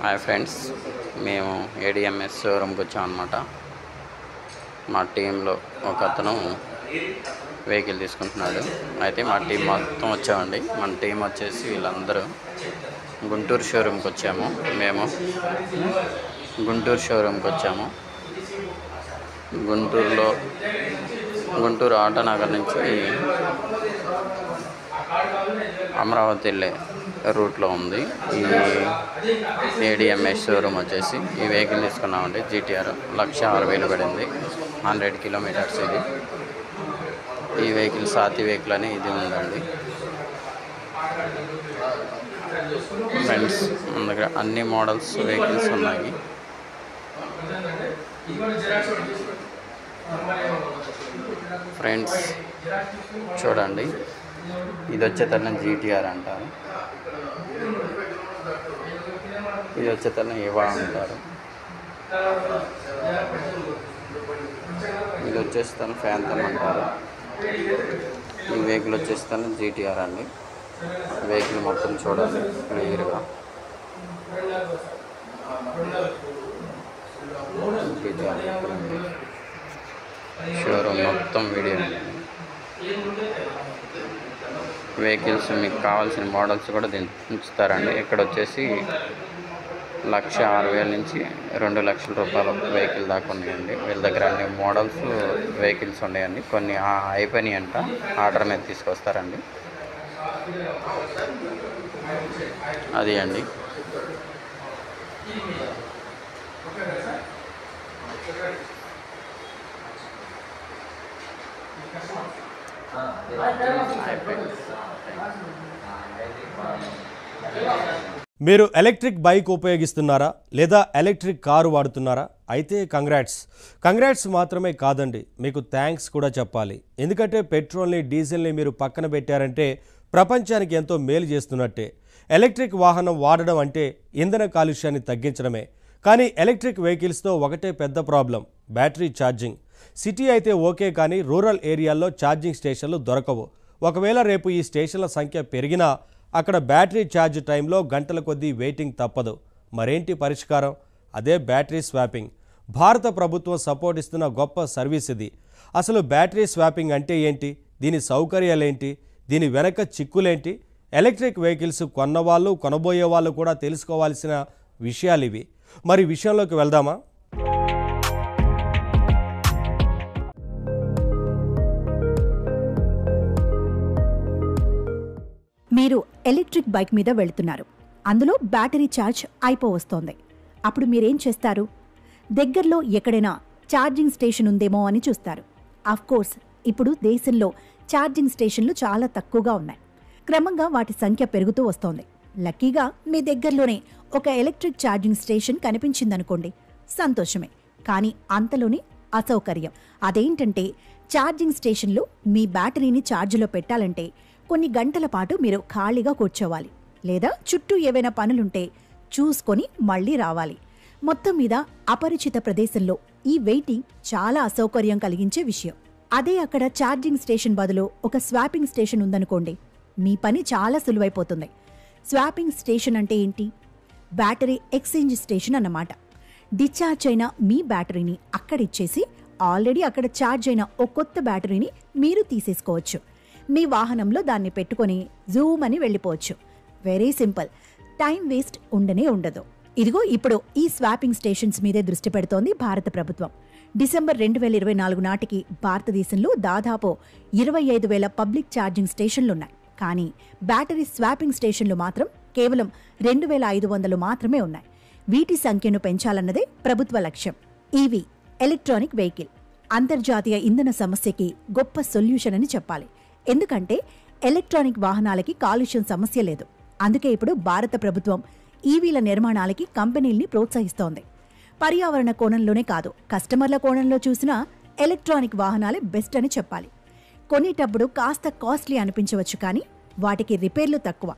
Hi friends, మేము ADMS షోరూమ్కి వచ్చాం అన్నమాట. మా టీంలో ఒక అతను వెహికల్ తీసుకుంటున్నాడు. అయితే మా టీం మొత్తం వచ్చామండి. మన టీం వచ్చేసి వీళ్ళందరూ గుంటూరు షోరూమ్కి వచ్చాము. మేము గుంటూరు షోరూమ్కి వచ్చాము. గుంటూరు ఆటోనగర్ నుంచి అమరావతి వెళ్ళే రూట్లో ఉంది ఈ ఏడిఎంఎస్ షోరూమ్ వచ్చేసి. ఈ వెహికల్ తీసుకున్నామండి. GTR 1,06,000 పడింది. 100 కిలోమీటర్స్ ఇది. ఈ వెహికల్ సాతి వెహికల్ అని ఇది ఉందండి ఫ్రెండ్స్. మన దగ్గర అన్ని మోడల్స్ వెహికల్స్ ఉన్నాయి. ఫ్రెండ్స్ చూడండి, ఇది వచ్చేతల్లని GTR అంటారు, ఇది వచ్చేతల్లని ఏవా అంటారు, ఇది వచ్చేస్తాను ఫ్యాంతమ్ అంటారు. ఈ వెహికల్ వచ్చేస్తాను GTR అండి. వెహికల్ మొత్తం చూడండి క్లియర్గా. GTR షోరూమ్ మొత్తం వీడియో. వెహికల్స్ మీకు కావాల్సిన మోడల్స్ కూడా ఉంచుతారండి. ఇక్కడ వచ్చేసి 1,06,000 నుంచి 2,00,000 రూపాయల వెహికల్ దాకా ఉన్నాయండి. వీళ్ళ దగ్గర అన్ని మోడల్స్ వెహికల్స్ ఉన్నాయండి. కొన్ని అయిపోయినాయి అంట, ఆర్డర్ మీద తీసుకొస్తారండి. అది అండి. మీరు ఎలక్ట్రిక్ బైక్ ఉపయోగిస్తున్నారా లేదా ఎలక్ట్రిక్ కారు వాడుతున్నారా? అయితే కంగ్రాట్స్ మాత్రమే కాదండి, మీకు థ్యాంక్స్ కూడా చెప్పాలి. ఎందుకంటే పెట్రోల్ని డీజిల్ని మీరు పక్కన పెట్టారంటే ప్రపంచానికి ఎంతో మేలు చేస్తున్నట్టే. ఎలక్ట్రిక్ వాహనం వాడడం అంటే ఇంధన కాలుష్యాన్ని తగ్గించడమే. కానీ ఎలక్ట్రిక్ వెహికల్స్తో ఒకటే పెద్ద ప్రాబ్లం, బ్యాటరీ ఛార్జింగ్. సిటీ అయితే ఓకే, కానీ రూరల్ ఏరియాల్లో ఛార్జింగ్ స్టేషన్లు దొరకవు. ఒకవేళ రేపు ఈ స్టేషన్ల సంఖ్య పెరిగినా అక్కడ బ్యాటరీ ఛార్జ్ టైంలో గంటల కొద్దీ వెయిటింగ్ తప్పదు. మరేంటి పరిష్కారం? అదే బ్యాటరీ స్వాపింగ్. భారత ప్రభుత్వం సపోర్ట్ ఇస్తున్న గొప్ప సర్వీస్ ఇది. అసలు బ్యాటరీ స్వాపింగ్ అంటే ఏంటి? దీని సౌకర్యాలేంటి? దీని వెనక చిక్కులేంటి? ఎలక్ట్రిక్ వెహికల్స్ కొన్నవాళ్ళు కొనబోయే వాళ్ళు కూడా తెలుసుకోవాల్సిన విషయాలు ఇవి. మరి విషయంలోకి వెళ్దామా? మీరు ఎలక్ట్రిక్ బైక్ మీద వెళుతున్నారు. అందులో బ్యాటరీ ఛార్జ్ అయిపోవస్తోంది. అప్పుడు మీరేం చేస్తారు? దగ్గరలో ఎక్కడైనా ఛార్జింగ్ స్టేషన్ ఉందేమో అని చూస్తారు. కోర్స్ ఇప్పుడు దేశంలో ఛార్జింగ్ స్టేషన్లు చాలా తక్కువగా ఉన్నాయి. క్రమంగా వాటి సంఖ్య పెరుగుతూ వస్తోంది. లక్కీగా మీ దగ్గరలోనే ఒక ఎలక్ట్రిక్ ఛార్జింగ్ స్టేషన్ కనిపించిందనుకోండి, సంతోషమే. కానీ అంతలోనే అసౌకర్యం. అదేంటంటే ఛార్జింగ్ స్టేషన్లో మీ బ్యాటరీని ఛార్జిలో పెట్టాలంటే కొన్ని గంటల పాటు మీరు ఖాళీగా కూర్చోవాలి, లేదా చుట్టూ ఏవైనా పనులుంటే చూసుకొని మళ్లీ రావాలి. మొత్తం మీద అపరిచిత ప్రదేశంలో ఈ వెయిటింగ్ చాలా అసౌకర్యం కలిగించే విషయం. అదే అక్కడ ఛార్జింగ్ స్టేషన్ బదులు ఒక స్వాపింగ్ స్టేషన్ ఉందనుకోండి, మీ పని చాలా సులువైపోతుంది. స్వాపింగ్ స్టేషన్ అంటే ఏంటి? బ్యాటరీ ఎక్స్చేంజ్ స్టేషన్ అన్నమాట. డిశ్చార్జ్ అయిన మీ బ్యాటరీని అక్కడిచ్చేసి ఆల్రెడీ అక్కడ ఛార్జ్ అయిన ఓ కొత్త బ్యాటరీని మీరు తీసేసుకోవచ్చు. మీ వాహనంలో దాన్ని పెట్టుకొని జూమ్ అని వెళ్ళిపోవచ్చు. Very simple. టైం వేస్ట్ ఉండనే ఉండదు. ఇదిగో ఇప్పుడు ఈ స్వాపింగ్ స్టేషన్స్ మీదే దృష్టి పెడుతోంది భారత ప్రభుత్వం. డిసెంబర్ 2024 నాటికి భారతదేశంలో దాదాపు 25,000 పబ్లిక్ ఛార్జింగ్ స్టేషన్లున్నాయి. కానీ బ్యాటరీ స్వాపింగ్ స్టేషన్లు మాత్రం కేవలం 2,500 మాత్రమే ఉన్నాయి. వీటి సంఖ్యను పెంచాలన్నదే ప్రభుత్వ లక్ష్యం. ఈవీ ఎలక్ట్రానిక్ వెహికల్ అంతర్జాతీయ ఇంధన సమస్యకి గొప్ప సొల్యూషన్ అని చెప్పాలి. ఎందుకంటే ఎలక్ట్రానిక్ వాహనాలకి కాలుష్యం సమస్య లేదు. అందుకే ఇప్పుడు భారత ప్రభుత్వం ఈవీల నిర్మాణాలకి కంపెనీల్ని ప్రోత్సహిస్తోంది. పర్యావరణ కోణంలోనే కాదు, కస్టమర్ల కోణంలో చూసినా ఎలక్ట్రానిక్ వాహనాలే బెస్ట్ అని చెప్పాలి. కొనేటప్పుడు కాస్త కాస్ట్లీ అనిపించవచ్చు, కానీ వాటికి రిపేర్లు తక్కువ.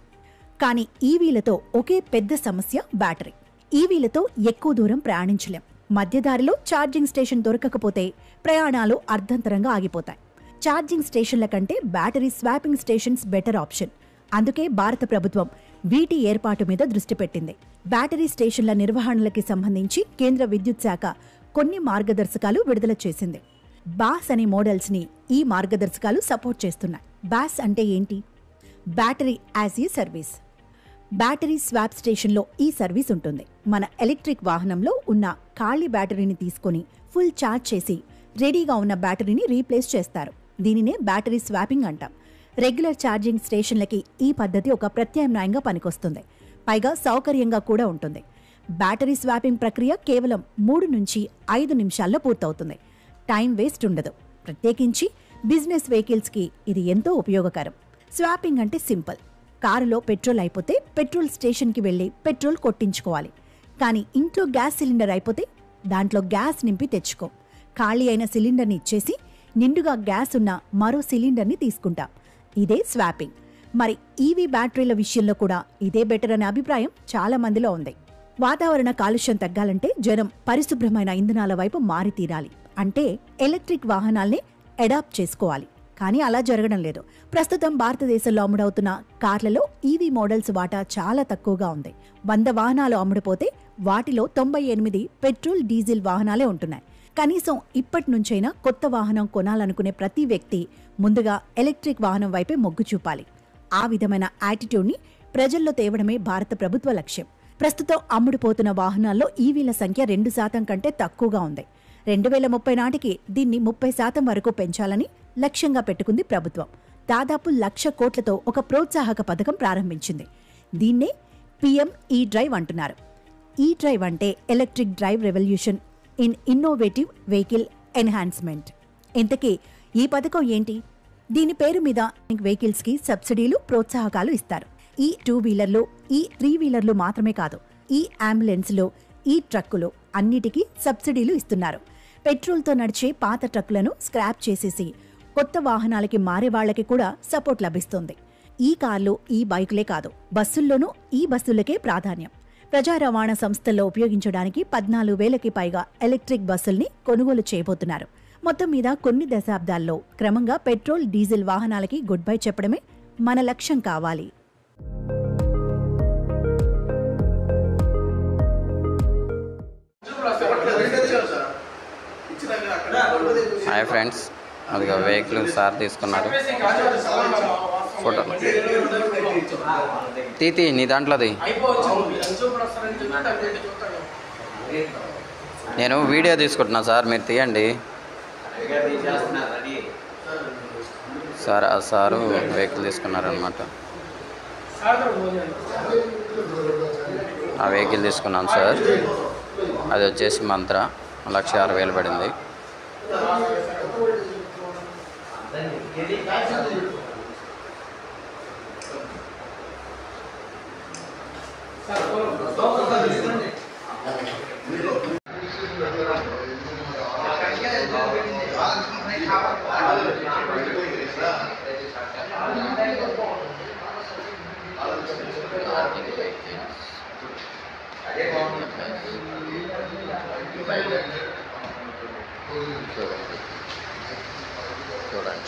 కానీ ఈవీలతో ఒకే పెద్ద సమస్య బ్యాటరీ. ఈవీలతో ఎక్కువ దూరం ప్రయాణించలేం. మధ్యదారిలో ఛార్జింగ్ స్టేషన్ దొరకకపోతే ప్రయాణాలు అర్ధంతరంగా ఆగిపోతాయి. ఛార్జింగ్ స్టేషన్ల కంటే battery swapping stations better option. అందుకే భారత ప్రభుత్వం వీటి ఏర్పాటు మీద దృష్టి పెట్టింది. బ్యాటరీ స్టేషన్ల నిర్వహణలకి సంబంధించి కేంద్ర విద్యుత్ శాఖ కొన్ని మార్గదర్శకాలు విడుదల చేసింది. బాస్ అనే మోడల్స్ ని ఈ మార్గదర్శకాలు సపోర్ట్ చేస్తున్నాయి. బాస్ అంటే ఏంటి? Battery as a service. Battery swap స్టేషన్లో ఈ సర్వీస్ ఉంటుంది. మన ఎలక్ట్రిక్ వాహనంలో ఉన్న ఖాళీ బ్యాటరీని తీసుకొని ఫుల్ ఛార్జ్ చేసి రెడీగా ఉన్న బ్యాటరీని రీప్లేస్ చేస్తారు. దీనినే బ్యాటరీ స్వాపింగ్ అంటాం. రెగ్యులర్ ఛార్జింగ్ స్టేషన్లకి ఈ పద్ధతి ఒక ప్రత్యామ్నాయంగా పనికొస్తుంది. పైగా సౌకర్యంగా కూడా ఉంటుంది. బ్యాటరీ స్వాపింగ్ ప్రక్రియ కేవలం 3 నుంచి 5 నిమిషాల్లో పూర్తవుతుంది. టైం వేస్ట్ ఉండదు. ప్రత్యేకించి బిజినెస్ వెహికల్స్కి ఇది ఎంతో ఉపయోగకరం. స్వాపింగ్ అంటే సింపుల్. కారులో పెట్రోల్ అయిపోతే పెట్రోల్ స్టేషన్కి వెళ్ళి పెట్రోల్ కొట్టించుకోవాలి. కానీ ఇంట్లో గ్యాస్ సిలిండర్ అయిపోతే దాంట్లో గ్యాస్ నింపి తెచ్చుకో. ఖాళీ అయిన సిలిండర్ని ఇచ్చేసి నిండుగా గ్యాస్ ఉన్న మరో సిలిండర్ని తీసుకుంటాం. ఇదే స్వాపింగ్. మరి ఈవీ బ్యాటరీల విషయంలో కూడా ఇదే బెటర్ అనే అభిప్రాయం చాలా మందిలో ఉంది. వాతావరణ కాలుష్యం తగ్గాలంటే జనం పరిశుభ్రమైన ఇంధనాల వైపు మారి తీరాలి. అంటే ఎలక్ట్రిక్ వాహనాల్ని అడాప్ట్ చేసుకోవాలి. కానీ అలా జరగడం లేదు. ప్రస్తుతం భారతదేశంలో అమ్ముడవుతున్న కార్లలో ఈవీ మోడల్స్ వాటా చాలా తక్కువగా ఉంది. 100 వాహనాలు అమ్ముడుపోతే వాటిలో 98 పెట్రోల్, డీజిల్ వాహనాలే ఉంటున్నాయి. కనీసం ఇప్పటి నుంచైనా కొత్త వాహనం కొనాలనుకునే ప్రతి వ్యక్తి ముందుగా ఎలక్ట్రిక్ వాహనం వైపే మొగ్గు చూపాలి. ఆ విధమైన యాటిట్యూడ్ని ప్రజల్లో తేవడమే భారత ప్రభుత్వ లక్ష్యం. ప్రస్తుతం అమ్ముడుపోతున్న వాహనాల్లో ఈవీల సంఖ్య 2% కంటే తక్కువగా ఉంది. 2030 నాటికి దీన్ని 30% వరకు పెంచాలని లక్ష్యంగా పెట్టుకుంది ప్రభుత్వం. దాదాపు 1,00,000 కోట్లతో ఒక ప్రోత్సాహక పథకం ప్రారంభించింది. దీన్నే PM ఈ-డ్రైవ్ అంటున్నారు. ఈ-డ్రైవ్ అంటే electric drive revolution in innovative vehicle enhancement. ఇంతకీ ఈ పథకం ఏంటి? దీని పేరు మీద వెహికల్స్కి సబ్సిడీలు, ప్రోత్సాహకాలు ఇస్తారు. ఈ 2 వీలర్లు, ఈ 3 వీలర్లు మాత్రమే కాదు, ఈ అంబులెన్స్లు, ఈ ట్రక్కులు అన్నిటికీ సబ్సిడీలు ఇస్తున్నారు. పెట్రోల్తో నడిచే పాత ట్రక్కులను స్క్రాప్ చేసేసి కొత్త వాహనాలకి మారే వాళ్లకి కూడా సపోర్ట్ లభిస్తుంది. ఈ కార్లు, ఈ బైకులే కాదు, బస్సుల్లోనూ ఈ బస్సులకే ప్రాధాన్యం. ప్రజా రవాణా సంస్థల్లో ఉపయోగించడానికి 14,000కి పైగా ఎలక్ట్రిక్ బస్సుల్ని కొనుగోలు చేయబోతున్నారు. మొత్తం మీద కొన్ని దశాబ్దాల్లో క్రమంగా పెట్రోల్, డీజిల్ వాహనాలకి గుడ్ బై చెప్పడమే మన లక్ష్యం కావాలి. హాయ్ ఫ్రెండ్స్, అదిగా వెహికల్ సార్ తీసుకున్నారు. ఫోటో తీతి నీ దాంట్లోది. నేను వీడియో తీసుకుంటున్నా సార్, మీరు తీయండి సార్. ఆ సారు వెహికల్ తీసుకున్నారనమాట. ఆ వెహికల్ తీసుకున్నాను సార్. అది వచ్చేసి మంత్ర 1,60,000 పడింది.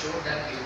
చూడండి.